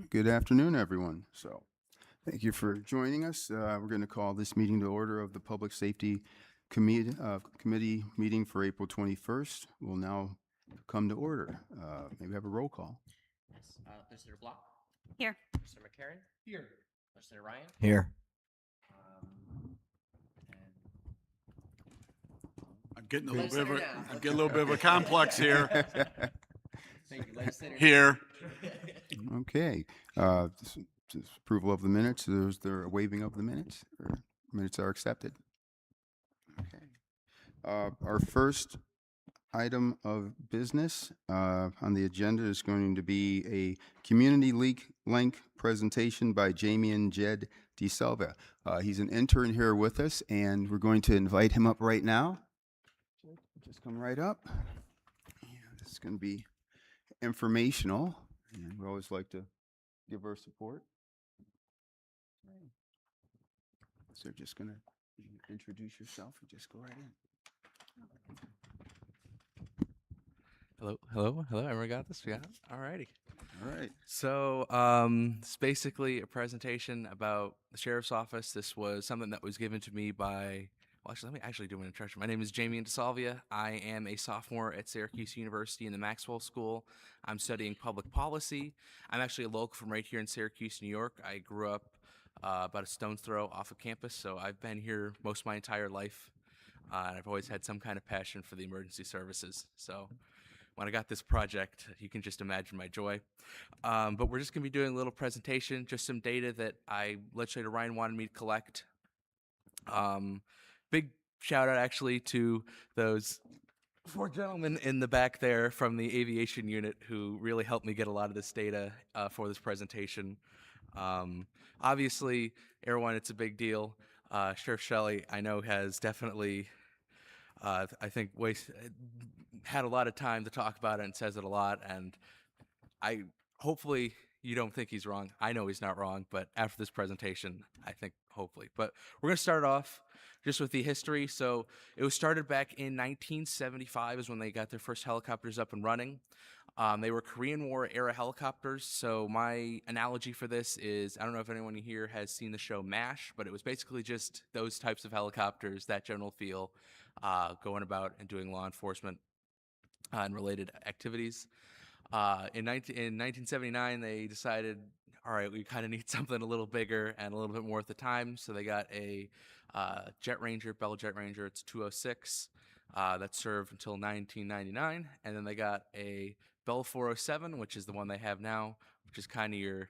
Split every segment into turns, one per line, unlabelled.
Good afternoon, everyone. Thank you for joining us. We're going to call this meeting to order of the Public Safety Committee meeting for April 21st. Will now come to order. Maybe have a roll call.
Yes. Listener Block?
Here.
Listener McCarran? Here. Listener Ryan?
Here.
And
I'm getting a little bit of
Legislator
a,
Downs.
I'm getting a little bit of a complex here.
Thank you, Legislator.
Here.
Okay. Just approval of the minutes. There's a waiving of the minutes. Or minutes are accepted. Okay. Our first item of business on the agenda is going to be a community link presentation by Jamie and Jed DeSalva. He's an intern here with us, and we're going to invite him up right now. Just come right up. This is going to be informational, and we always like to give our support. So just going to introduce yourself and just go right in.
Hello. Everyone got this? Yeah. All righty.
All right.
So it's basically a presentation about the sheriff's office. This was something that was given to me by. Well, actually, let me actually do an introduction. My name is Jamie DeSalvia. I am a sophomore at Syracuse University in the Maxwell School. I'm studying public policy. I'm actually a local from right here in Syracuse, New York. I grew up about a stone's throw off of campus, so I've been here most of my entire life. And I've always had some kind of passion for the emergency services. So when I got this project, you can just imagine my joy. But we're just going to be doing a little presentation, just some data that Legislator Ryan wanted me to collect. Big shout out actually to those 4 gentlemen in the back there from the aviation unit who really helped me get a lot of this data for this presentation. Obviously, everyone, it's a big deal. Sheriff Shelley, I know, has definitely, I think, had a lot of time to talk about it and says it a lot. And hopefully you don't think he's wrong. I know he's not wrong, but after this presentation, I think hopefully. But we're going to start off just with the history. So it was started back in 1975 is when they got their first helicopters up and running. They were Korean War era helicopters. So my analogy for this is, I don't know if anyone here has seen the show MASH, but it was basically just those types of helicopters, that general feel, going about and doing law enforcement and related activities. In 1979, they decided, all right, we kind of need something a little bigger and a little bit more at the time. So they got a Jet Ranger, Bell Jet Ranger. It's 206 that served until 1999. And then they got a Bell 407, which is the one they have now, which is kind of your,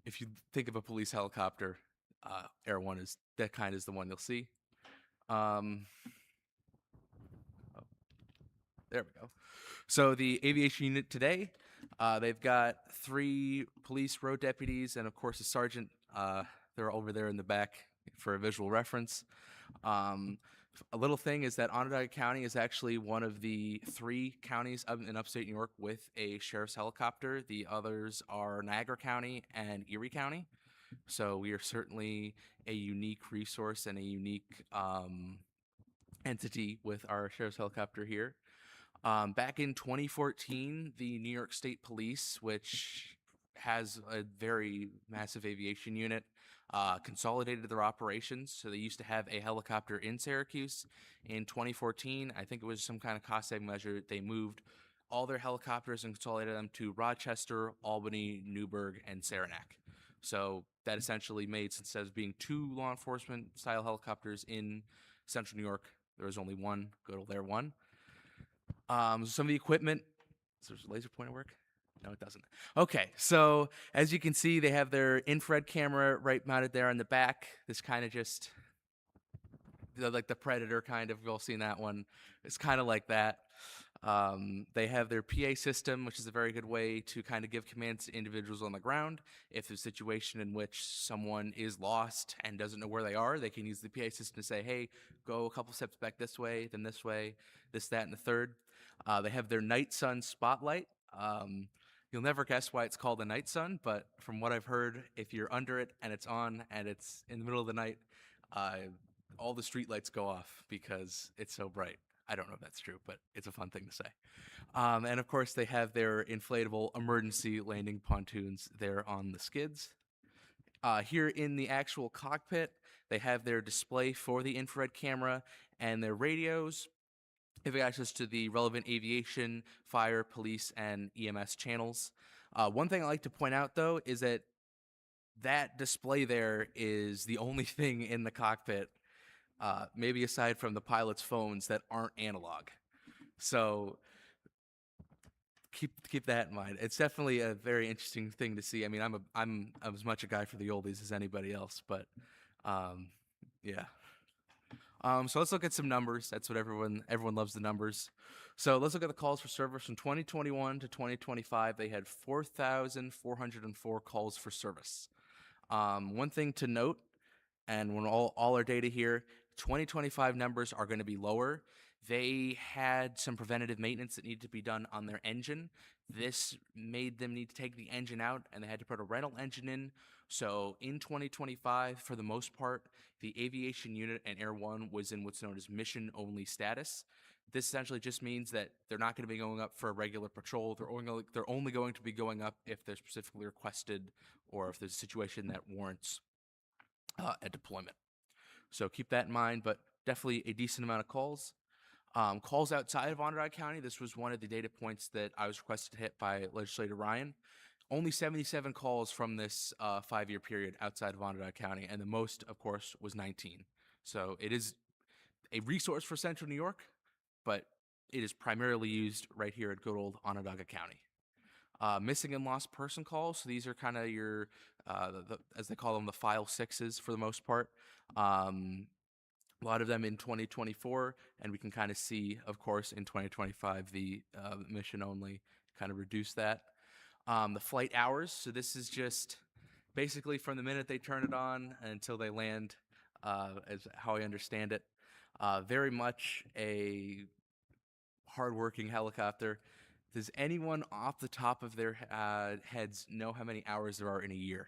if you think of a police helicopter, Air One is that kind is the one you'll see. There we go. So the aviation unit today, they've got 3 police road deputies and, of course, a sergeant. They're over there in the back for a visual reference. A little thing is that Onondaga County is actually one of the 3 counties in upstate New York with a sheriff's helicopter. The others are Niagara County and Erie County. So we are certainly a unique resource and a unique entity with our sheriff's helicopter here. Back in 2014, the New York State Police, which has a very massive aviation unit, consolidated their operations. So they used to have a helicopter in Syracuse. In 2014, I think it was some kind of cost-saving measure, they moved all their helicopters and consolidated them to Rochester, Albany, Newburgh, and Saranac. So that essentially made, instead of being 2 law enforcement style helicopters in central New York, there was only one, good old Air One. Some of the equipment, does the laser pointer work? No, it doesn't. Okay, so as you can see, they have their infrared camera right mounted there on the back. This kind of just, like the Predator kind of, you've all seen that one. It's kind of like that. They have their PA system, which is a very good way to kind of give commands to individuals on the ground. If there's a situation in which someone is lost and doesn't know where they are, they can use the PA system to say, hey, go a couple steps back this way, then this way, this, that, and the third. They have their night sun spotlight. You'll never guess why it's called a night sun, but from what I've heard, if you're under it and it's on and it's in the middle of the night, all the street lights go off because it's so bright. I don't know if that's true, but it's a fun thing to say. And of course, they have their inflatable emergency landing pontoons there on the skids. Here in the actual cockpit, they have their display for the infrared camera and their radios. They have access to the relevant aviation, fire, police, and EMS channels. One thing I like to point out, though, is that that display there is the only thing in the cockpit, maybe aside from the pilot's phones, that aren't analog. So keep that in mind. It's definitely a very interesting thing to see. I mean, I'm as much a guy for the oldies as anybody else, but yeah. So let's look at some numbers. That's what everyone loves, the numbers. So let's look at the calls for service from 2021 to 2025. They had 4,404 calls for service. One thing to note, and when all our data here, 2025 numbers are going to be lower. They had some preventative maintenance that needed to be done on their engine. This made them need to take the engine out, and they had to put a rental engine in. So in 2025, for the most part, the aviation unit and Air One was in what's known as mission-only status. This essentially just means that they're not going to be going up for a regular patrol. They're only going to be going up if they're specifically requested or if there's a situation that warrants a deployment. So keep that in mind, but definitely a decent amount of calls. Calls outside of Onondaga County, this was one of the data points that I was requested to hit by Legislator Ryan. Only 77 calls from this 5-year period outside of Onondaga County, and the most, of course, was 19. So it is a resource for Central New York, but it is primarily used right here at good old Onondaga County. Missing and lost person calls, so these are kind of your, as they call them, the file sixes for the most part. A lot of them in 2024, and we can kind of see, of course, in 2025, the mission only kind of reduce that. The flight hours, so this is just basically from the minute they turn it on until they land, as how I understand it. Very much a hardworking helicopter. Does anyone off the top of their heads know how many hours there are in a year?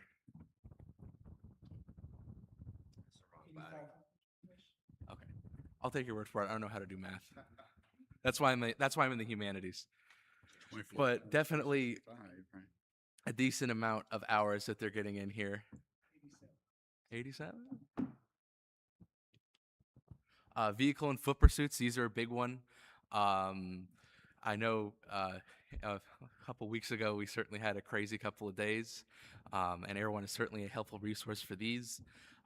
Okay, I'll take your word for it. I don't know how to do math. That's why I'm in the humanities.
24,
But definitely
25, right?
a decent amount of hours that they're getting in here. 87? Vehicle and foot pursuits, these are a big one. I know a couple weeks ago we certainly had a crazy couple of days, and Air One is certainly a helpful resource for these.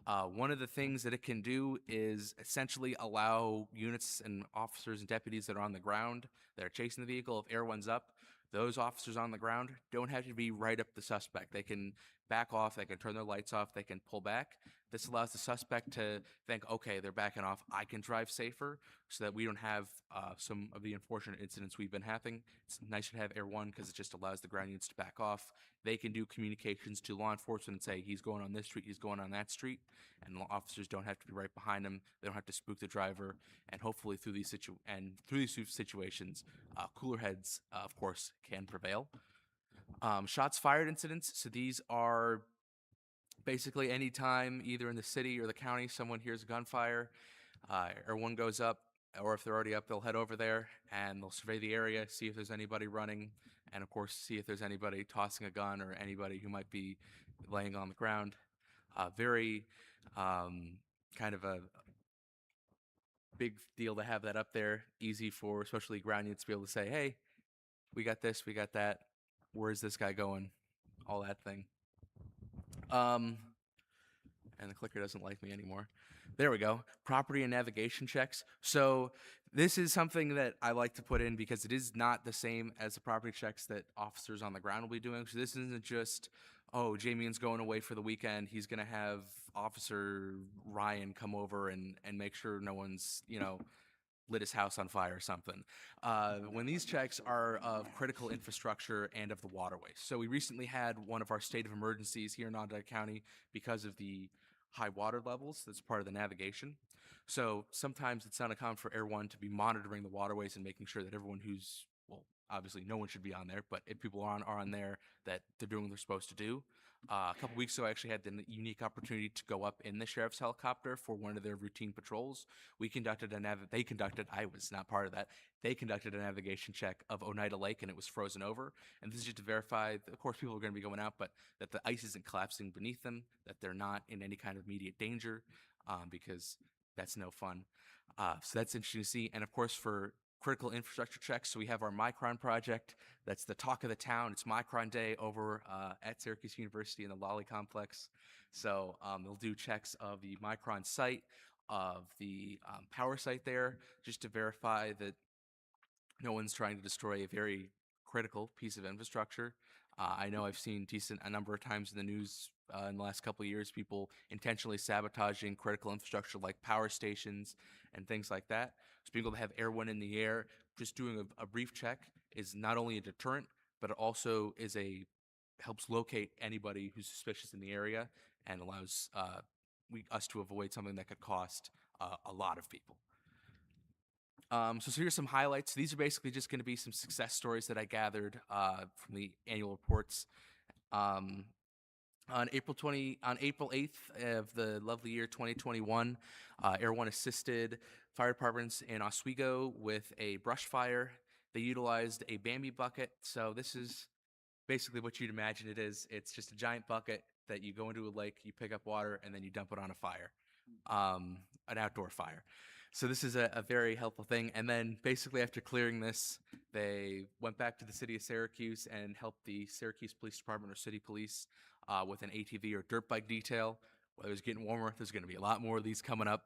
One of the things that it can do is essentially allow units and officers and deputies that are on the ground that are chasing the vehicle, if Air One's up, those officers on the ground don't have to be right up the suspect. They can back off, they can turn their lights off, they can pull back. This allows the suspect to think, okay, they're backing off, I can drive safer, so that we don't have some of the unfortunate incidents we've been having. It's nice to have Air One because it just allows the ground units to back off. They can do communications to law enforcement and say, he's going on this street, he's going on that street, and the officers don't have to be right behind him. They don't have to spook the driver, and hopefully through these situations, cooler heads, of course, can prevail. Shots fired incidents. So these are basically any time, either in the city or the county, someone hears gunfire, or one goes up, or if they're already up, they'll head over there and they'll survey the area, see if there's anybody running, and of course, see if there's anybody tossing a gun or anybody who might be laying on the ground. Very kind of a big deal to have that up there. Easy for especially ground units to be able to say, hey, we got this, we got that. Where's this guy going? All that thing. And the clicker doesn't like me anymore. There we go. Property and navigation checks. So this is something that I like to put in because it is not the same as the property checks that officers on the ground will be doing. So this isn't just, oh, Jamien's going away for the weekend. He's going to have Officer Ryan come over and make sure no one's, lit his house on fire or something. When these checks are of critical infrastructure and of the waterways. So we recently had one of our state of emergencies here in Onondaga County because of the high water levels. That's part of the navigation. So sometimes it's not uncommon for Air One to be monitoring the waterways and making sure that everyone who's, obviously no one should be on there, but if people are on there, that they're doing what they're supposed to do. A couple weeks ago, I actually had the unique opportunity to go up in the sheriff's helicopter for one of their routine patrols. They conducted, I was not part of that. They conducted a navigation check of Oneida Lake, and it was frozen over. And this is just to verify, of course, people are going to be going out, but that the ice isn't collapsing beneath them, that they're not in any kind of immediate danger, because that's no fun. So that's interesting to see. And of course, for critical infrastructure checks, so we have our Micron project. That's the talk of the town. It's Micron Day over at Syracuse University in the Lolly Complex. So they'll do checks of the Micron site, of the power site there, just to verify that no one's trying to destroy a very critical piece of infrastructure. I know I've seen a number of times in the news in the last couple of years, people intentionally sabotaging critical infrastructure like power stations and things like that. So being able to have everyone in the air, just doing a brief check is not only a deterrent, but it also helps locate anybody who's suspicious in the area and allows us to avoid something that could cost a lot of people. So here's some highlights. These are basically just going to be some success stories that I gathered from the annual reports. On April 8th of the lovely year 2021, Air One assisted fire departments in Oswego with a brush fire. They utilized a Bambi bucket. So this is basically what you'd imagine it is. It's just a giant bucket that you go into a lake, you pick up water, and then you dump it on a fire, an outdoor fire. So this is a very helpful thing. And then basically after clearing this, they went back to the city of Syracuse and helped the Syracuse Police Department or city police with an ATV or dirt bike detail. Well, it was getting warmer. There's going to be a lot more of these coming up.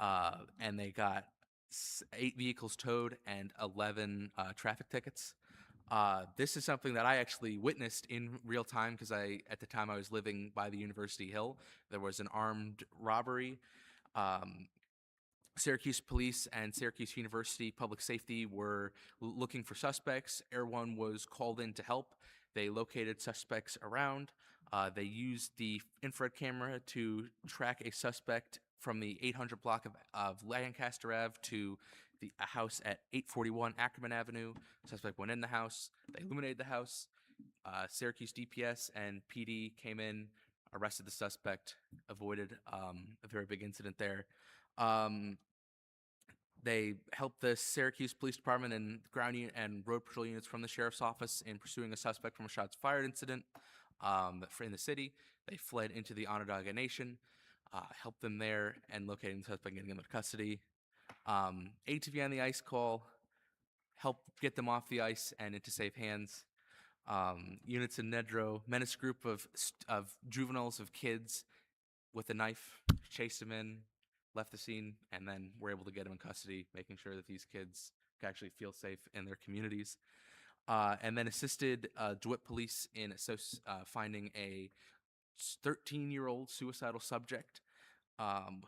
And they got 8 vehicles towed and 11 traffic tickets. This is something that I actually witnessed in real time because at the time I was living by the University Hill. There was an armed robbery. Syracuse Police and Syracuse University Public Safety were looking for suspects. Air One was called in to help. They located suspects around. They used the infrared camera to track a suspect from the 800 block of Lancaster Ave to a house at 841 Ackerman Avenue. Suspect went in the house. They illuminated the house. Syracuse DPS and PD came in, arrested the suspect, avoided a very big incident there. They helped the Syracuse Police Department and ground unit and road patrol units from the sheriff's office in pursuing a suspect from a shots fired incident in the city. They fled into the Onondaga Nation, helped them there, and locating the suspect and getting them into custody. ATV on the ice call, helped get them off the ice and into safe hands. Units in Nedro, menace group of juveniles, of kids with a knife, chased them in, left the scene, and then were able to get them in custody, making sure that these kids can actually feel safe in their communities. And then assisted DeWitt police in finding a 13-year-old suicidal subject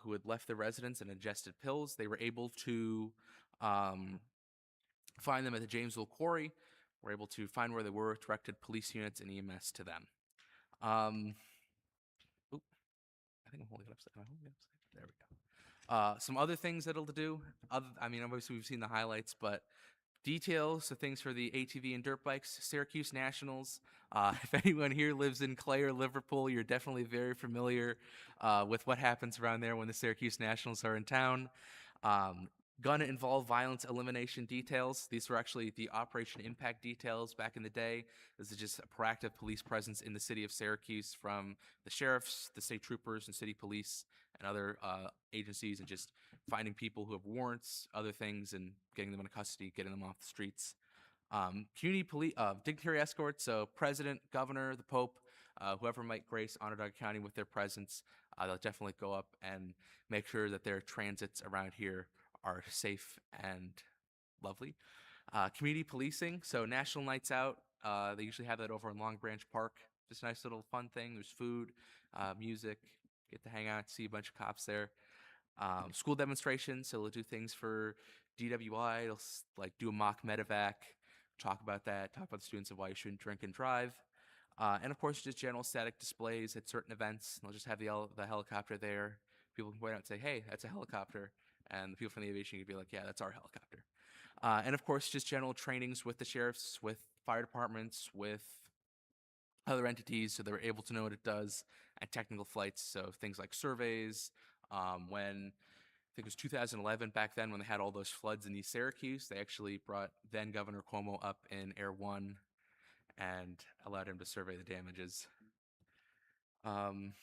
who had left the residence and ingested pills. They were able to find them at the Jamesville Quarry, were able to find where they were, directed police units and EMS to them. I think I'm holding it upside. Am I holding it upside? There we go. Some other things that'll do. Obviously we've seen the highlights, but details, so things for the ATV and dirt bikes. Syracuse Nationals. If anyone here lives in Clay or Liverpool, you're definitely very familiar with what happens around there when the Syracuse Nationals are in town. Gun-involved violence elimination details. These were actually the Operation Impact details back in the day. This is just a proactive police presence in the city of Syracuse from the sheriffs, the state troopers, and city police, and other agencies, and just finding people who have warrants, other things, and getting them into custody, getting them off the streets. Community police, dignitary escorts, so president, governor, the pope, whoever might grace Onondaga County with their presence, they'll definitely go up and make sure that their transits around here are safe and lovely. Community policing, so National Nights Out, they usually have that over in Long Branch Park. Just a nice little fun thing. There's food, music, get to hang out, see a bunch of cops there. School demonstrations, so they'll do things for DWI, they'll like do a mock medevac, talk about that, talk about the students of why you shouldn't drink and drive. And of course, just general static displays at certain events. They'll just have the helicopter there. People can point out and say, hey, that's a helicopter. And the people from the aviation could be like, yeah, that's our helicopter. And of course, just general trainings with the sheriffs, with fire departments, with other entities, so they're able to know what it does, and technical flights, so things like surveys. When I think it was 2011, back then when they had all those floods in East Syracuse, they actually brought then Governor Cuomo up in Air One and allowed him to survey the damages. And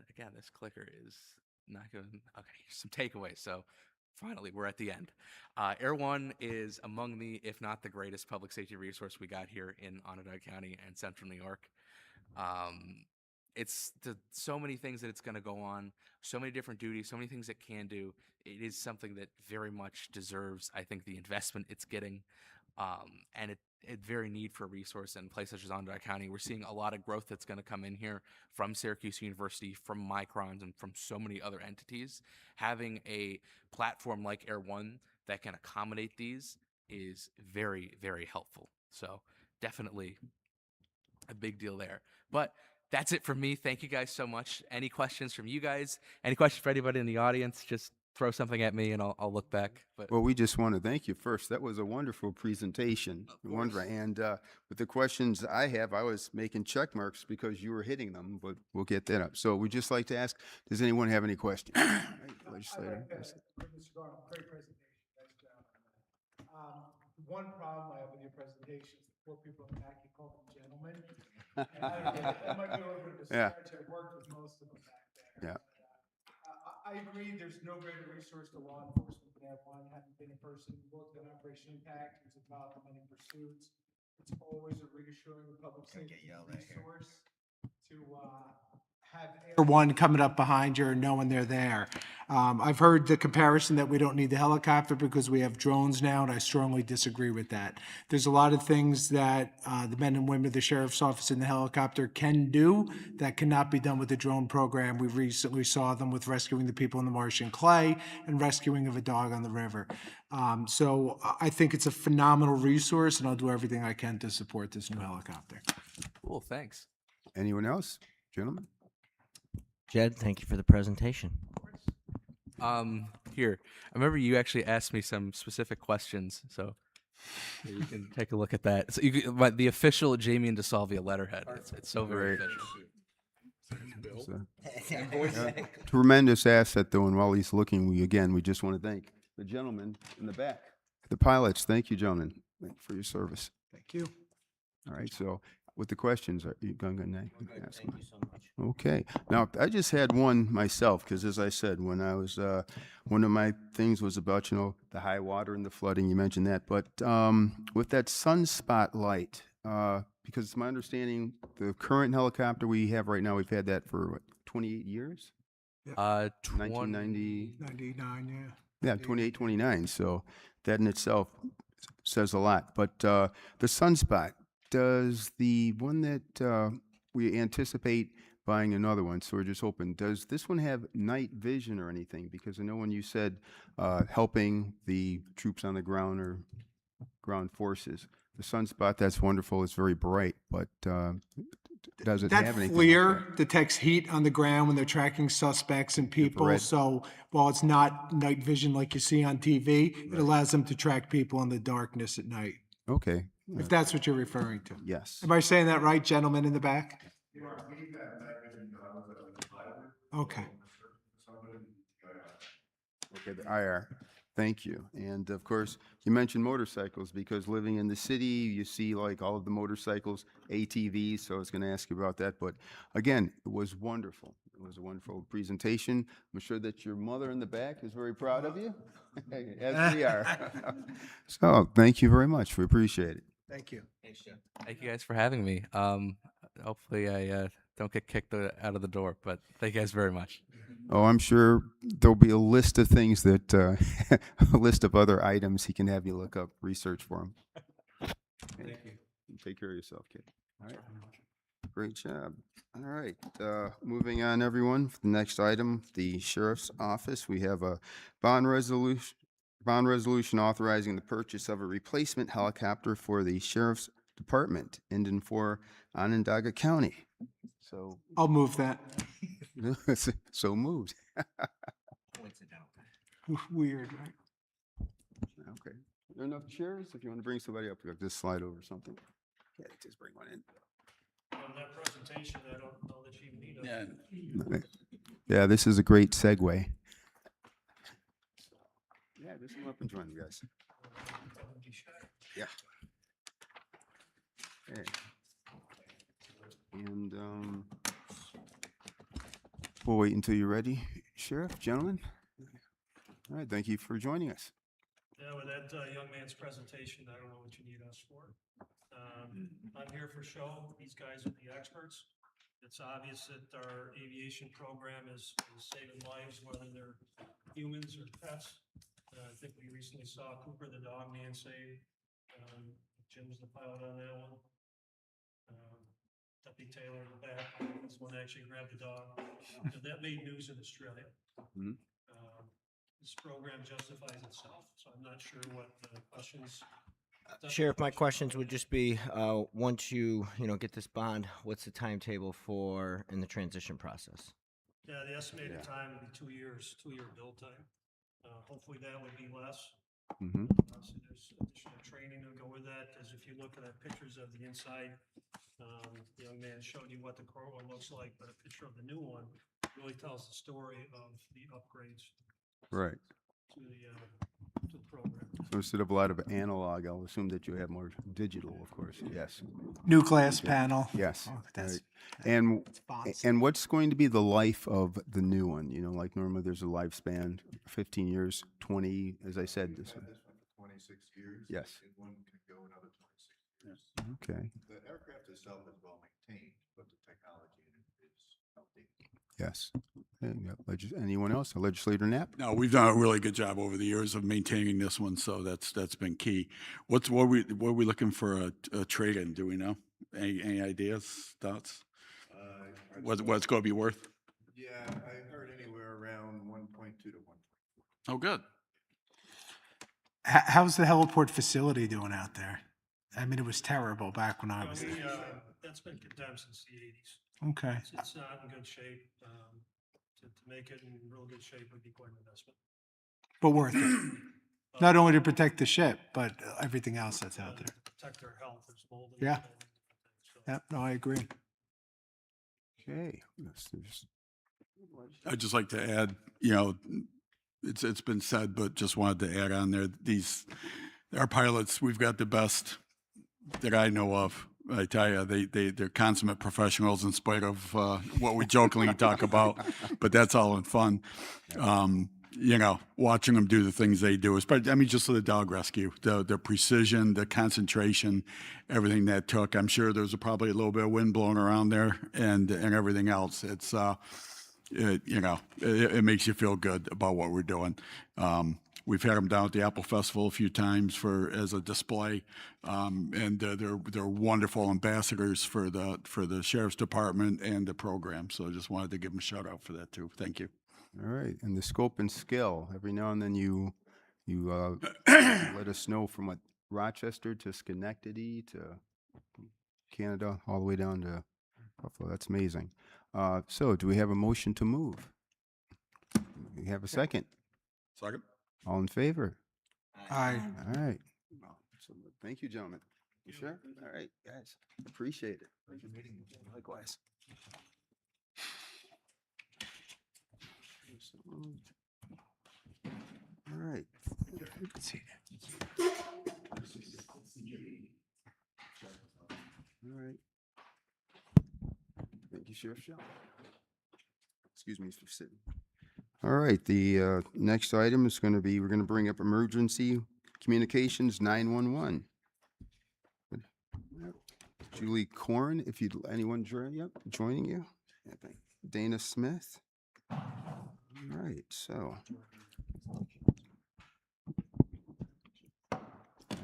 again, this clicker is not going. Okay, some takeaways. So finally, we're at the end. Air One is among the, if not the greatest public safety resource we got here in Onondaga County and Central New York. It's so many things that it's going to go on, so many different duties, so many things it can do. It is something that very much deserves, I think, the investment it's getting, and it very need for a resource in a place such as Onondaga County. We're seeing a lot of growth that's going to come in here from Syracuse University, from microns, and from so many other entities. Having a platform like Air One that can accommodate these is very, very helpful. So definitely a big deal there. But that's it from me. Thank you guys so much. Any questions from you guys? Any questions for anybody in the audience? Just throw something at me and I'll look back. But
Well, we just want to thank you first. That was a wonderful presentation. And with the questions I have, I was making check marks because you were hitting them, but we'll get that up. So we'd just like to ask, does anyone have any questions? All right, Legislator. Yes.
Mr. Garland, great presentation. Nice job on that. One problem I have with your presentation is the poor people in the back, you call them gentlemen. And I don't get it. That might be a little bit of a
Yeah.
stretch. I've worked with most of them back there.
Yeah.
I agree, there's no greater resource to law enforcement than that one. Having been a person who worked on Operation Impact, who's involved in many pursuits, it's always a reassuring public safety resource to have Air One coming up behind you and knowing they're there. I've heard the comparison that we don't need the helicopter because we have drones now, and I strongly disagree with that. There's a lot of things that the men and women of the sheriff's office in the helicopter can do that cannot be done with the drone program. We recently saw them with rescuing the people in the Martian clay and rescuing of a dog on the river. So I think it's a phenomenal resource, and I'll do everything I can to support this new helicopter.
cool, thanks.
Anyone else? Gentlemen?
Jed, thank you for the presentation.
Here, I remember you actually asked me some specific questions, so here you can take a look at that. So the official Jamie and DeSalvia letterhead. It's so very official.
It's a tremendous asset, though, and while he's looking, we just want to thank the gentleman in the back, the pilots. Thank you, gentlemen, for your service.
Thank you.
All right, so with the questions, are you going to ask them?
Thank you so much.
Okay. Now, I just had one myself, because as I said, when I was, one of my things was about, the high water and the flooding, you mentioned that, but with that sunspot light, because it's my understanding, the current helicopter we have right now, we've had that for, what, 28 years? 1990,
99,
yeah, 28, 29, so that in itself says a lot. But the sunspot, does the one that we anticipate buying another one, so we're just hoping, does this one have night vision or anything? Because I know when you said helping the troops on the ground or ground forces, the sunspot, that's wonderful, it's very bright, but does it
That
have anything
FLIR
like
detects heat on the ground when they're tracking suspects and people.
Infrared.
So while it's not night vision like you see on TV, it allows them to track people in the darkness at night,
that? Okay,
if that's what you're referring to.
yes.
Am I saying that right, gentlemen in the back? Okay.
Okay, the IR. Thank you. And of course, you mentioned motorcycles because living in the city, you see like all of the motorcycles, ATVs, so I was going to ask you about that. But again, it was wonderful. It was a wonderful presentation. I'm sure that your mother in the back is very proud of you, as we are. So thank you very much. We appreciate it.
Thank you.
Thank you guys for having me. Hopefully I don't get kicked out of the door, but thank you guys very much.
Oh, I'm sure there'll be a list of things that, a list of other items he can have you look up, research for him. Thank you. Take care of yourself, kid. All right. Great job. All right. Moving on, everyone. For the next item, the sheriff's office. We have a bond resolution authorizing the purchase of a replacement helicopter for the sheriff's department in for Onondaga County. So,
I'll move that.
so moved.
Coincidental.
Weird, right?
Okay. there enough chairs? If you want to bring somebody up, you have to slide over something. Yeah, just bring one in.
On that presentation, I don't know that you need a.
Yeah.
Yeah, this is a great segue. Yeah, just come up and join the guys. Yeah. Okay. And we'll wait until you're ready, Sheriff, gentlemen. All right, thank you for joining us.
Yeah, with that young man's presentation, I don't know what you need us for. I'm here for show. These guys are the experts. It's obvious that our aviation program is saving lives, whether they're humans or pets. I think we recently saw Cooper the dog man saved. Jim's the pilot on that one. Deputy Taylor in the back is the one that actually grabbed the dog. So that made news in Australia.
Mhm.
This program justifies itself, so I'm not sure what the questions.
Sheriff, my questions would just be, once you get this bond, what's the timetable for in the transition process?
Yeah, the estimated
Yeah.
time would be 2 years, 2-year build time. Hopefully that would be less.
Mm-hmm.
So there's additional training to go with that, because if you look at the pictures of the inside, the young man showed you what the current one looks like, but a picture of the new one really tells the story of the upgrades
Right.
to the program.
So instead of a lot of analog, I'll assume that you have more digital, of course. Yes.
New glass panel.
Yes.
Oh, that's-
Right. And
It's fonts.
and what's going to be the life of the new one? You know, like normally there's a lifespan, 15 years, 20, as I said.
We've had this one for 26 years.
Yes.
And one could go another 26 years.
Okay.
The aircraft itself is well maintained, but the technology in it is outdated.
Yes. Okay, yeah, anyone else? A legislator Knapp?
No, we've done a really good job over the years of maintaining this one, so that's been key. What are we looking for a trade-in? Do we know? Any ideas, thoughts? What it's going to be worth?
Yeah, I heard anywhere around 1.2 to 1.
Oh, good.
How's the heliport facility doing out there? I mean, it was terrible back when I was
So
there.
that's been condemned since the 80s.
Okay.
It's not in good shape. To make it in real good shape would be quite an investment.
But worth it. Not only to protect the ship, but everything else that's out there.
To protect their health. There's mold in it,
Yeah.
all these different things. So
Yep, no, I agree.
Okay. Yes,
I'd just like to add, it's been said, but just wanted to add on there, our pilots, we've got the best that I know of. I tell you, they're consummate professionals in spite of what we jokingly talk about, but that's all in fun. Watching them do the things they do, especially, just the dog rescue, the precision, the concentration, everything that took. I'm sure there's probably a little bit of wind blowing around there and everything else. It's, it makes you feel good about what we're doing. We've had them down at the Apple Festival a few times as a display, and they're wonderful ambassadors for the Sheriff's Department and the program. So I just wanted to give them a shout out for that too. Thank you.
All right. And the scope and scale. Every now and then you let us know from what Rochester to Schenectady to Canada, all the way down to Buffalo. That's amazing. So do we have a motion to move? We have a second.
Second.
All in favor?
Aye.
All right. So, thank you, gentlemen. You sure? All right, guys. Appreciate it. Pleasure meeting you. Likewise. All right. All right. Thank you, Sheriff Shaw. Excuse me for sitting. All right, the next item is going to be, we're going to bring up emergency communications 911. Julie Corn, if you'd, anyone joining you? I think Dana Smith. All right, so.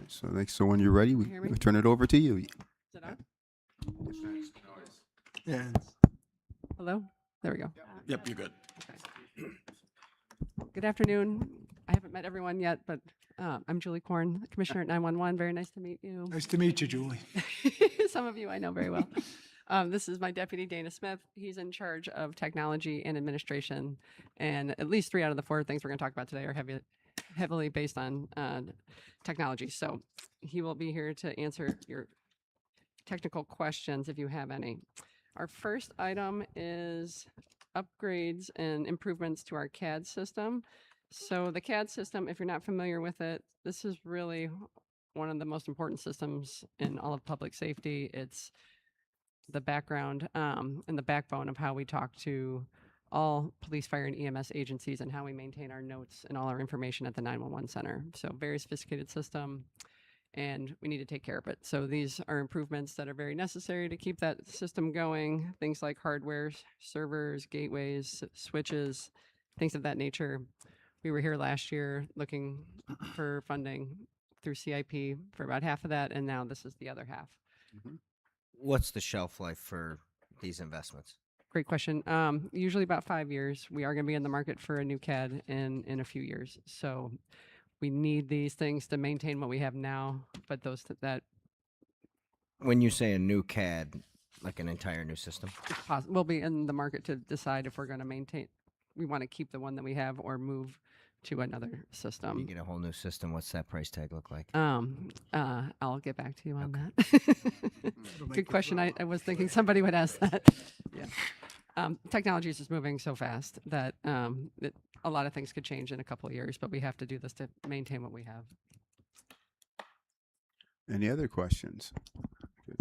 So thanks. So when you're ready, we
hear me?
we turn it over to you.
Is it on?
Yeah.
Hello? There we go.
Yep, you're good.
Good afternoon. I haven't met everyone yet, but I'm Julie Korn, Commissioner at 911. Very nice to meet you.
Nice to meet you, Julie.
Some of you I know very well. This is my deputy, Dana Smith. He's in charge of technology and administration. And at least 3 out of the 4 things we're going to talk about today are heavily based on technology. So he will be here to answer your technical questions if you have any. Our first item is upgrades and improvements to our CAD system. So the CAD system, if you're not familiar with it, this is really one of the most important systems in all of public safety. It's the background and the backbone of how we talk to all police, fire, and EMS agencies and how we maintain our notes and all our information at the 911 center. So very sophisticated system, and we need to take care of it. So these are improvements that are very necessary to keep that system going. Things like hardware, servers, gateways, switches, things of that nature. We were here last year looking for funding through CIP for about half of that, and now this is the other half.
What's the shelf life for these investments?
Great question. Usually about 5 years. We are going to be in the market for a new CAD in a few years. So we need these things to maintain what we have now, but those that
When you say a new CAD, like an entire new system?
we'll be in the market to decide if we're going to maintain. We want to keep the one that we have or move to another
You
system.
get a whole new system. What's that price tag look like?
I'll get back to you on that. Good question. I was thinking somebody would ask that. Yeah. Technology is just moving so fast that a lot of things could change in a couple of years, but we have to do this to maintain what we have.
Any other questions? Good.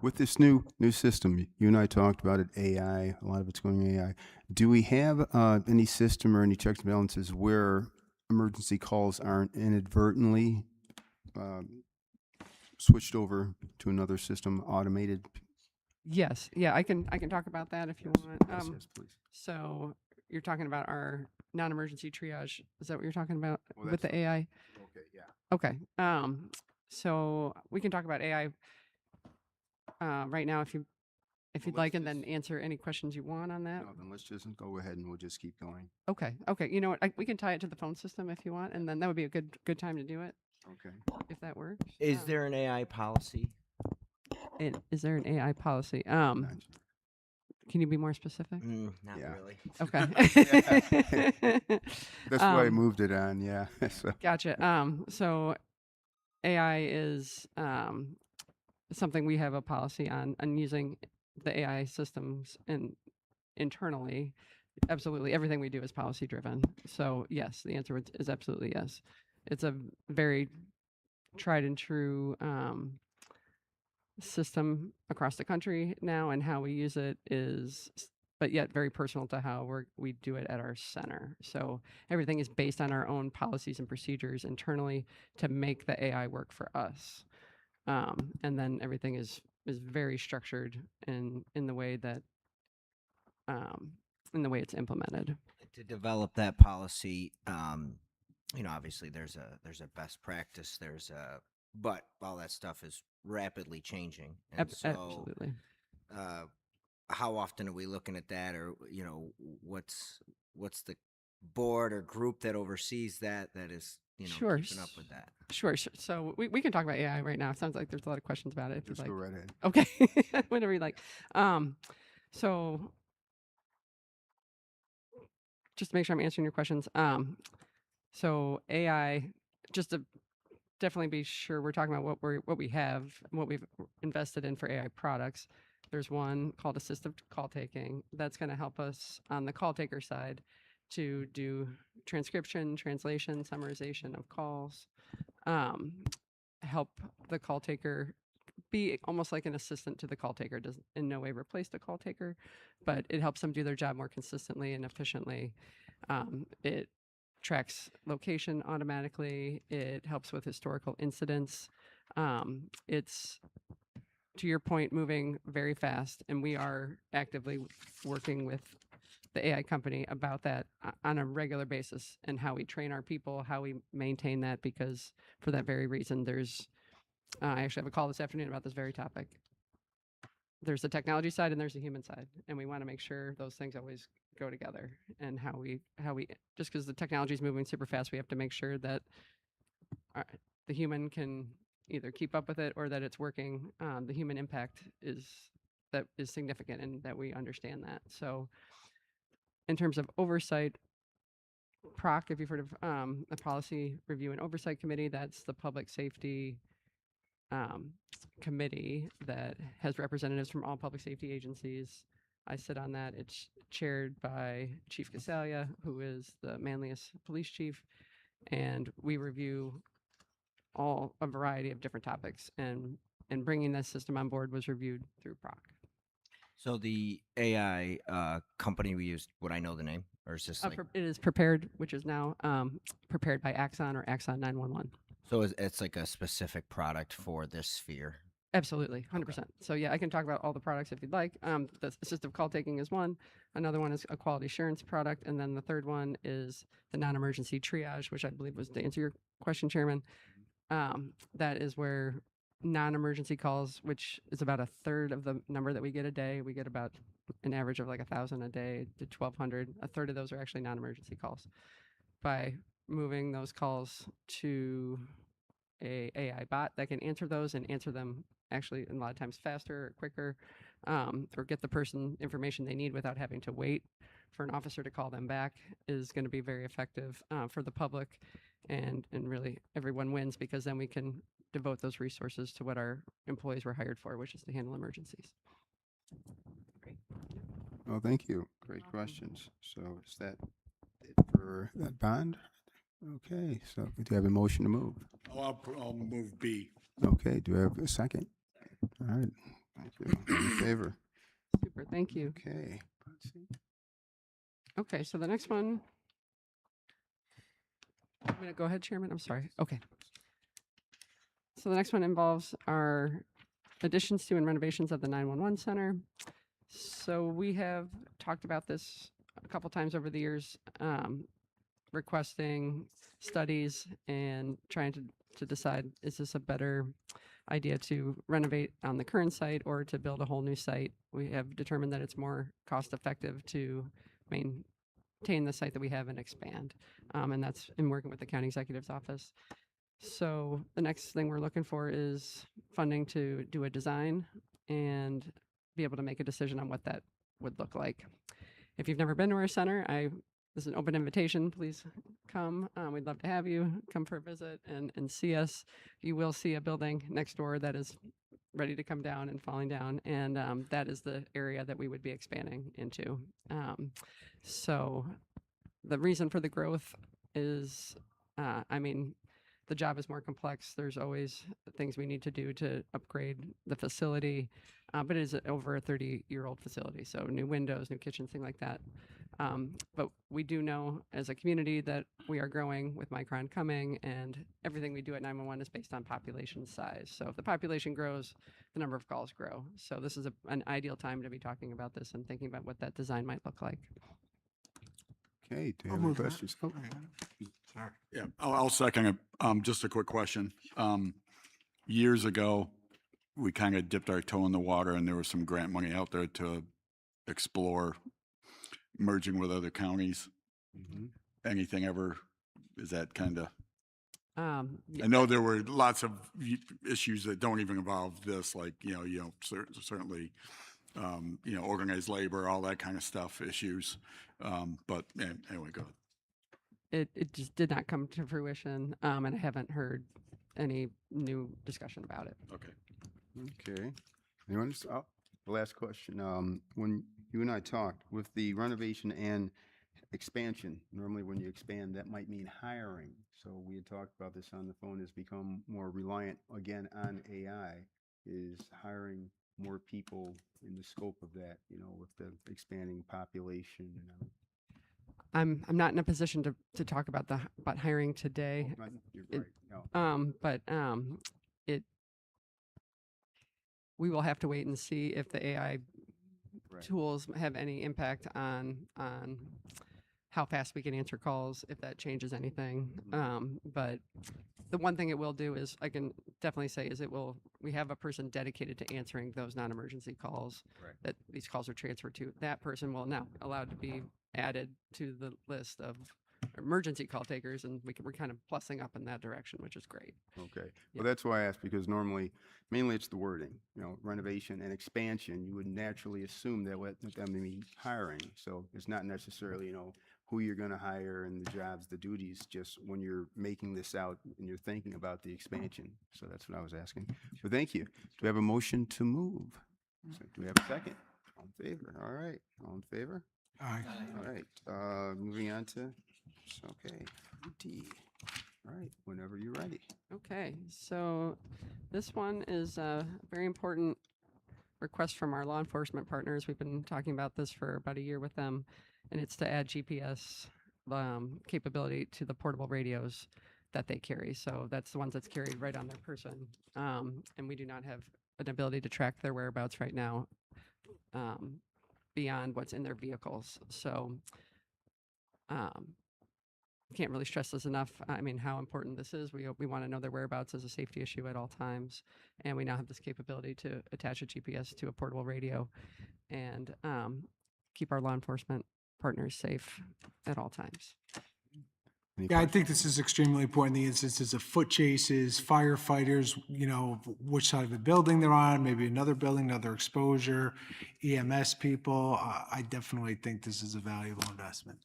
With this new system, you and I talked about it, AI, a lot of it's going AI. Do we have any system or any checks and balances where emergency calls aren't inadvertently switched over to another system, automated?
Yes. Yeah, I can talk about that if you want.
Yes, please.
So you're talking about our non-emergency triage. Is that what you're talking about
Well,
with
that's
the AI?
Okay, yeah.
Okay. So we can talk about AI right now if you'd
Well,
like,
let's
and then
just-
answer any questions you want on that.
No, then let's just go ahead and we'll just keep going.
Okay. Okay. You know what? We can tie it to the phone system if you want, and then that would be a good time to do it
Okay.
if that works.
Is there an AI policy?
Is there an AI policy?
Not-
Can you be more specific?
Not
Yeah.
really.
Okay.
That's why I moved it on, yeah. So,
Gotcha. So AI is something we have a policy on using the AI systems and internally. Absolutely, everything we do is policy driven. So yes, the answer is absolutely yes. It's a very tried and true system across the country now, and how we use it is, but yet very personal to how we do it at our center. So everything is based on our own policies and procedures internally to make the AI work for us. And then everything is very structured in the way that in the way it's implemented.
To develop that policy, obviously there's a best practice. But all that stuff is rapidly changing. And
Absolutely.
How often are we looking at that, or what's the board or group that oversees that is
Sure.
keeping up with that?
Sure. So we can talk about AI right now. It sounds like there's a lot of questions about it. If you'd
just
like.
go right ahead.
Okay. Whatever you like. So just to make sure I'm answering your questions. So AI, just to definitely be sure we're talking about what we have and what we've invested in for AI products. There's one called assistive call taking that's going to help us on the call taker side to do transcription, translation, summarization of calls, help the call taker be almost like an assistant to the call taker. Does in no way replace the call taker, but it helps them do their job more consistently and efficiently. It tracks location automatically. It helps with historical incidents. It's, to your point, moving very fast, and we are actively working with the AI company about that on a regular basis, and how we train our people, how we maintain that, because for that very reason, there's I actually have a call this afternoon about this very topic. There's the technology side and there's the human side, and we want to make sure those things always go together. And how we just because the technology is moving super fast, we have to make sure that the human can either keep up with it or that it's working. The human impact is significant, and that we understand that. So in terms of oversight, PROC, if you've heard of the Policy Review and Oversight Committee, that's the public safety committee that has representatives from all public safety agencies. I sit on that. It's chaired by Chief Casalia, who is the manliest police chief, and we review a variety of different topics. And bringing this system on board was reviewed through PROC.
So the AI company we used, would I know the name, or is this like?
It is prepared, which is now prepared by Axon or Axon 911.
So it's like a specific product for this sphere.
Absolutely, 100%. So yeah, I can talk about all the products if you'd like. The assistive call taking is one. Another one is a quality assurance product, and then the third one is the non-emergency triage, which I believe was to answer your question, Chairman. That is where non-emergency calls, which is about a third of the number that we get a day. We get about an average of like 1,000 a day to 1,200. A third of those are actually non-emergency calls. By moving those calls to a AI bot that can answer those and answer them actually a lot of times faster or quicker, or get the person information they need without having to wait for an officer to call them back, is going to be very effective for the public, and really everyone wins, because then we can devote those resources to what our employees were hired for, which is to handle emergencies.
Well, thank you. Great questions. So is that it for that bond? Okay, so do you have a motion to move?
Oh, I'll move B.
Okay, do I have a second? All right, thank you. All in favor?
Super, thank you.
Okay. Let's see.
Okay, so the next one. I'm going to go ahead, Chairman. I'm sorry. Okay. So the next one involves our additions to and renovations of the 911 center. So we have talked about this a couple times over the years, requesting studies and trying to decide, is this a better idea to renovate on the current site or to build a whole new site? We have determined that it's more cost effective to maintain the site that we have and expand. And that's in working with the county executive's office. So the next thing we're looking for is funding to do a design and be able to make a decision on what that would look like. If you've never been to our center, this is an open invitation. Please come. We'd love to have you come for a visit and see us. You will see a building next door that is ready to come down and falling down, and that is the area that we would be expanding into. So the reason for the growth is, the job is more complex. There's always things we need to do to upgrade the facility, but it is over a 30-year-old facility, so new windows, new kitchens, things like that. But we do know as a community that we are growing with Micron coming, and everything we do at 911 is based on population size. So if the population grows, the number of calls grow. So this is an ideal time to be talking about this and thinking about what that design might look like.
Okay, do you have any questions? Oh,
Yeah, I'll second it. Just a quick question. Years ago, we kind of dipped our toe in the water, and there was some grant money out there to explore merging with other counties. Anything ever, is that kind of? I know there were lots of issues that don't even involve this, like, certainly, organized labor, all that kind of stuff, issues. But anyway, go ahead.
It just did not come to fruition, and I haven't heard any new discussion about it.
Okay.
Okay. Anyone else? Oh, the last question. When you and I talked with the renovation and expansion, normally when you expand, that might mean hiring. So we had talked about this on the phone, has become more reliant again on AI. Is hiring more people in the scope of that, with the expanding population?
I'm not in a position to talk about hiring today.
You're right. No.
But we will have to wait and see if the AI
Right.
tools have any impact on how fast we can answer calls, if that changes anything. But the one thing it will do is, I can definitely say, is we have a person dedicated to answering those non-emergency calls.
Right.
That these calls are transferred to. That person will now allowed to be added to the list of emergency call takers, and we're kind of plussing up in that direction, which is great.
Okay.
Yeah.
Well, that's why I asked, because mainly it's the wording, renovation and expansion. You would naturally assume that would mean hiring. So it's not necessarily, who you're going to hire and the jobs, the duties, just when you're making this out and you're thinking about the expansion. So that's what I was asking. But thank you. Do we have a motion to move? So do we have a second? All in favor? All right. All in favor?
Aye.
All right. Moving on to, okay, D. All right. Whenever you're ready.
Okay, so this one is a very important request from our law enforcement partners. We've been talking about this for about a year with them, and it's to add GPS capability to the portable radios that they carry. So that's the ones that's carried right on their person. And we do not have an ability to track their whereabouts right now beyond what's in their vehicles. So can't really stress this enough. I mean, how important this is. We want to know their whereabouts as a safety issue at all times, and we now have this capability to attach a GPS to a portable radio and keep our law enforcement partners safe at all times.
Any
Yeah, I
questions?
think this is extremely important. The instances of foot chases, firefighters, which side of the building they're on, maybe another building, another exposure, EMS people. I definitely think this is a valuable investment.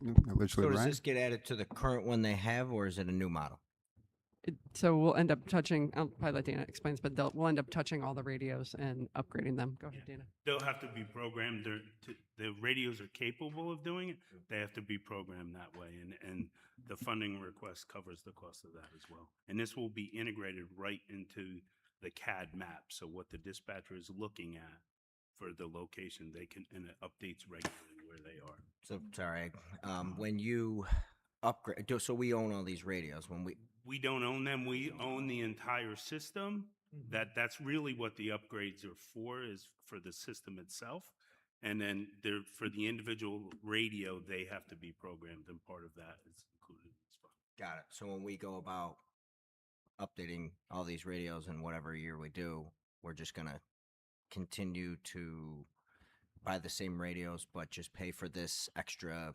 So
Legislator
does
Ryan?
this get added to the current one they have, or is it a new model?
So we'll end up touching, I'll probably let Dana explains, but we'll end up touching all the radios and upgrading them. Go ahead, Dana.
They'll have to be programmed. The radios are capable of doing it. They have to be programmed that way, and the funding request covers the cost of that as well. And this will be integrated right into the CAD map. So what the dispatcher is looking at for the location, they can, and it updates regularly where they are.
So sorry, when you upgrade, so we own all these radios. When
We don't own them. We own the entire system. That's really what the upgrades are for, is for the system itself. And then for the individual radio, they have to be programmed, and part of that is included as well.
got it. So when we go about updating all these radios in whatever year we do, we're just gonna continue to buy the same radios, but just pay for this extra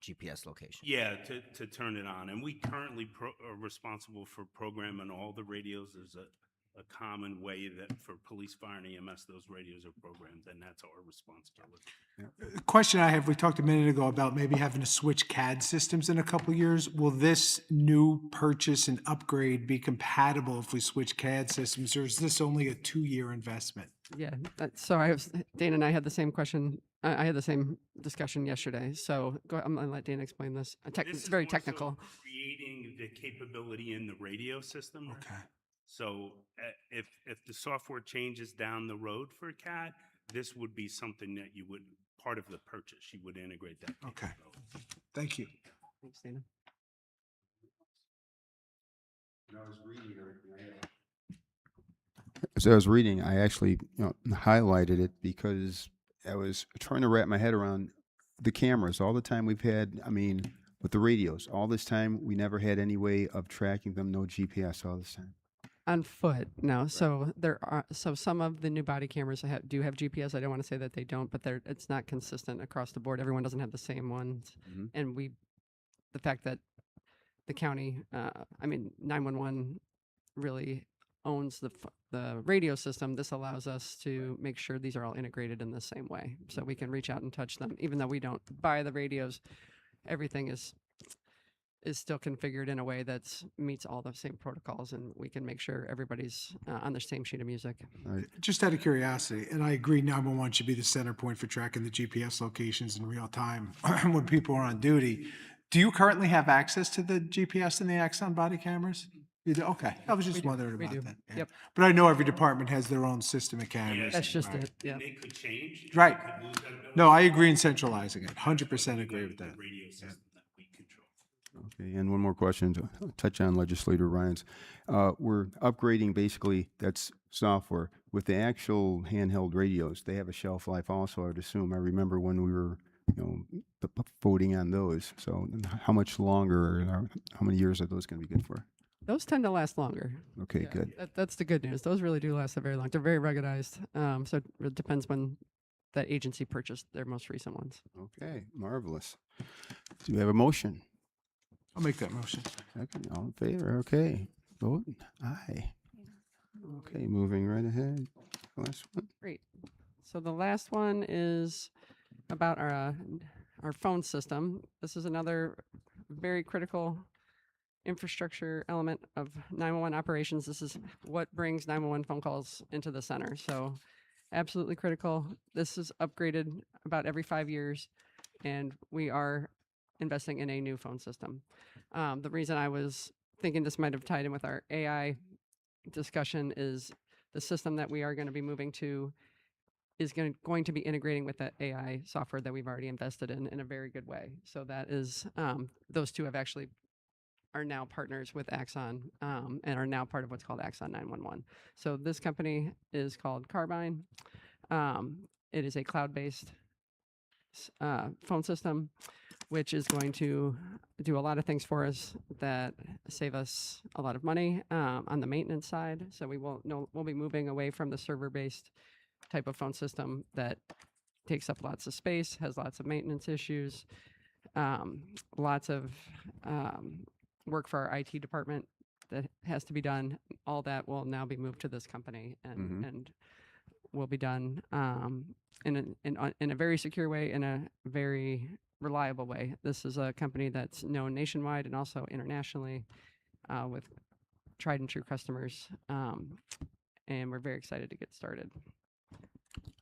GPS location.
Yeah, to turn it on. And we currently are responsible for programming all the radios. There's a common way that for police, fire, and EMS, those radios are programmed, and that's our responsibility.
The question I have, we talked a minute ago about maybe having to switch CAD systems in a couple of years. Will this new purchase and upgrade be compatible if we switch CAD systems, or is this only a 2-year investment?
Yeah, so Dana and I had the same question. I had the same discussion yesterday. So I'm going to let Dana explain this.
This
It's
is
very
more so
technical.
creating the capability in the radio system.
Okay.
So if the software changes down the road for CAD, this would be something that you would, part of the purchase, you would integrate that.
Okay.
capability.
Thank you.
Thanks, Dana.
As I was reading, I actually highlighted it because I was trying to wrap my head around the cameras. All the time we've had, I mean, with the radios, all this time we never had any way of tracking them. No GPS all this time.
On foot, no. So some of the new body cameras do have GPS. I don't want to say that they don't, but it's not consistent across the board. Everyone doesn't have the same ones.
Mhm.
And the fact that the county, 911 really owns the radio system. This allows us to make sure these are all integrated in the same way, so we can reach out and touch them, even though we don't buy the radios. Everything is still configured in a way that meets all the same protocols, and we can make sure everybody's on the same sheet of music.
Just out of curiosity, and I agree 911 should be the center point for tracking the GPS locations in real time when people are on duty. Do you currently have access to the GPS in the Axon body cameras? You do? Okay. I was just wondering
We
about
do.
that. Yeah.
Yep.
But I know every department has their own system of cameras.
That's just
Right.
it. Yeah.
And they could change. and
Right.
we could lose that ability.
No, I agree in centralizing it. 100% agree with
The
that.
radio system that we control.
Okay, and one more question to touch on Legislator Ryan's. We're upgrading basically, that's software. With the actual handheld radios, they have a shelf life also, I would assume. I remember when we were, voting on those. So how much longer, or how many years are those going to be good for?
Those tend to last longer.
Okay,
Yeah,
good.
That's the good news. Those really do last a very long. They're very ruggedized. So it depends when that agency purchased their most recent ones.
Okay, marvelous. Do we have a motion?
I'll make that motion.
Second, all in favor? Okay, vote aye. Okay, moving right ahead. Last one.
Great. So the last one is about our phone system. This is another very critical infrastructure element of 911 operations. This is what brings 911 phone calls into the center. So absolutely critical. This is upgraded about every 5 years, and we are investing in a new phone system. The reason I was thinking this might have tied in with our AI discussion is the system that we are going to be moving to is going to be integrating with that AI software that we've already invested in a very good way. So that is, those two have actually are now partners with Axon and are now part of what's called Axon 911. So this company is called Carbine. It is a cloud-based phone system, which is going to do a lot of things for us that save us a lot of money on the maintenance side. So we'll be moving away from the server-based type of phone system that takes up lots of space, has lots of maintenance issues, lots of work for our IT department that has to be done. All that will now be moved to this company and will be done in a very secure way, in a very reliable way. This is a company that's known nationwide and also internationally with tried and true customers. And we're very excited to get started.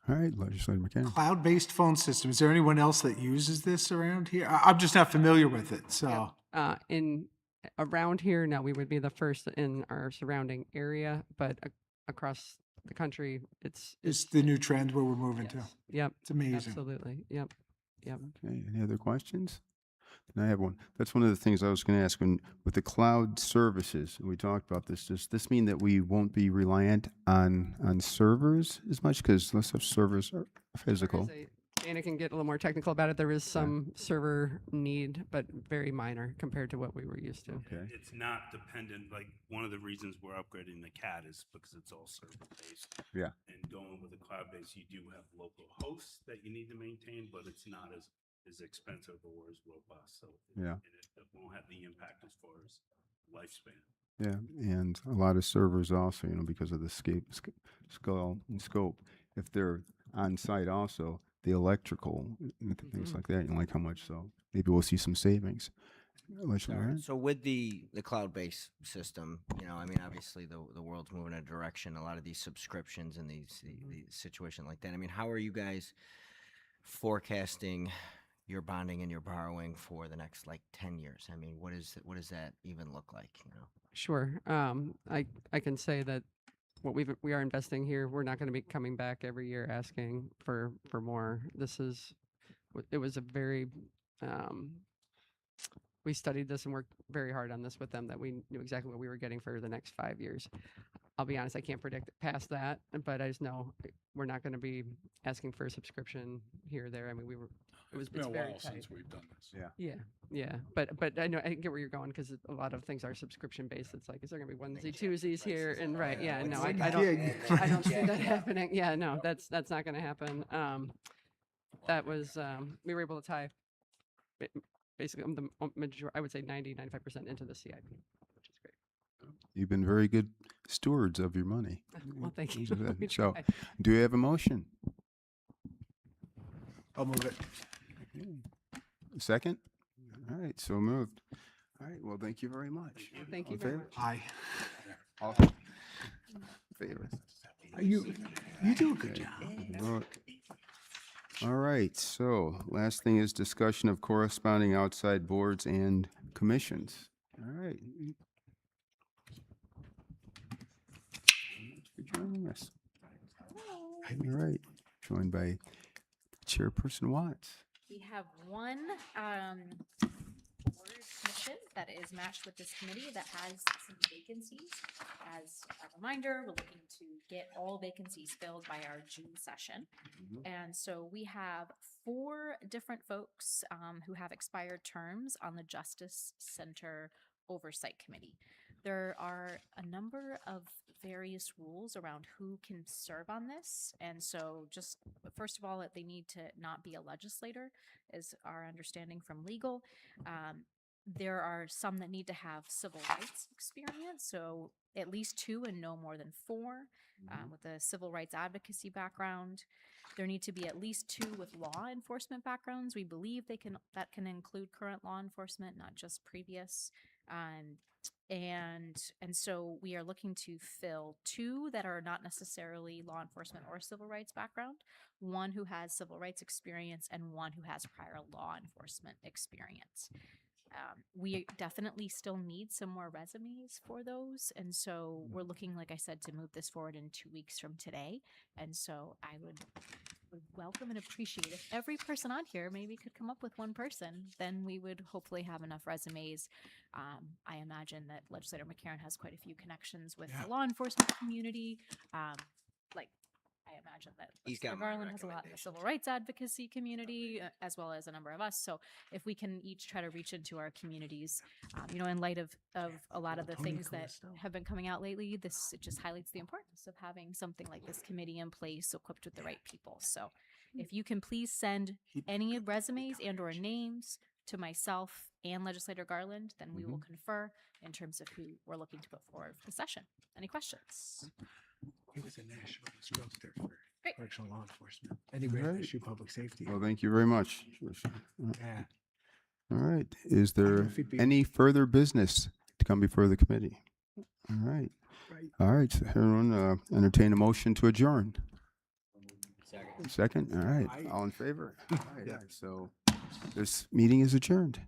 All right, Legislator McKinnon.
Cloud-based phone system. Is there anyone else that uses this around here? I'm just not familiar with it, so.
In around here, no, we would be the first in our surrounding area, but across the country, it's
The new trend where we're moving to.
yes. Yep.
It's amazing.
Absolutely. Yep.
Okay, any other questions? And I have one. That's one of the things I was going to ask. With the cloud services, and we talked about this, does this mean that we won't be reliant on servers as much? Because lots of servers are physical.
Dana can get a little more technical about it. There is some server need, but very minor compared to what we were used to.
Okay.
It's not dependent, like, one of the reasons we're upgrading the CAD is because it's all server-based.
Yeah.
And going with the cloud-based, you do have local hosts that you need to maintain, but it's not as expensive or as robust, so
Yeah.
it won't have the impact as far as lifespan.
Yeah, and a lot of servers also, because of the scale and scope. If they're on site also, the electrical and things like that, like how much, so maybe we'll see some savings. Legislator Ryan?
So with the cloud-based system, obviously the world's moving in a direction. A lot of these subscriptions and the situation like that. How are you guys forecasting your bonding and your borrowing for the next 10 years? What does that even look like?
Sure. I can say that what we are investing here, we're not going to be coming back every year asking for more. It was a very we studied this and worked very hard on this with them, that we knew exactly what we were getting for the next 5 years. I'll be honest, I can't predict past that, but I just know we're not going to be asking for a subscription here or there.
It's been a while since we've done this.
Yeah.
Yeah. But I know, I get where you're going, because a lot of things are subscription based. It's like, is there going to be onesie twosies here? And right. Yeah. No, I don't see that happening. Yeah. No, that's not going to happen. That was, we were able to tie basically the majority, I would say 90-95% into the CIP, which is great.
You've been very good stewards of your money.
Well, thank you. We
So,
try.
do you have a motion?
I'll move it.
Second? All right, so moved. All right, well, thank you very much.
Thank
All
you
in
very
favor?
much.
Aye.
All in favor?
You do a good job.
Vote. All right, so last thing is discussion of corresponding outside boards and commissions. All right. Thanks for joining us. All right, joined by Chairperson Watts.
We have one board commission that is matched with this committee that has some vacancies. As a reminder, we're looking to get all vacancies filled by our June session. And so we have 4 different folks who have expired terms on the Justice Center Oversight Committee. There are a number of various rules around who can serve on this. And so just first of all, they need to not be a legislator, is our understanding from legal. there are some that need to have civil rights experience, so at least 2 and no more than 4 with a civil rights advocacy background. There need to be at least 2 with law enforcement backgrounds. We believe that can include current law enforcement, not just previous. And so we are looking to fill 2 that are not necessarily law enforcement or civil rights background, 1 who has civil rights experience, and 1 who has prior law enforcement experience. We definitely still need some more resumes for those. And so we're looking, like I said, to move this forward in 2 weeks from today. And so I would welcome and appreciate if every person on here maybe could come up with 1 person, then we would hopefully have enough resumes. I imagine that Legislator McCarron has quite a few connections with the law enforcement community. Like I imagine that
He's got
Legislator
my
Garland has a lot in the
recommendation.
civil rights advocacy community, as well as a number of us. So if we can each try to reach into our communities, in light of a lot of the things that have been coming out lately, it just highlights the importance of having something like this committee in place, equipped with the right people. So if you can please send any resumes and or names to myself and Legislator Garland, then we will confer in terms of who we're looking to put forward for the session. Any questions?
He was a national instructor for
Great.
correctional law enforcement. Anyway,
Alright.
issue public safety.
Well, thank you very much.
Yeah.
All right. Is
know
there
if he'd be-
any further business to come before the committee? All right.
Right.
All right. So everyone entertain a motion to adjourn.
Second.
Second. All right.
Aye.
All in favor? All right.
Yeah.
So this meeting is adjourned.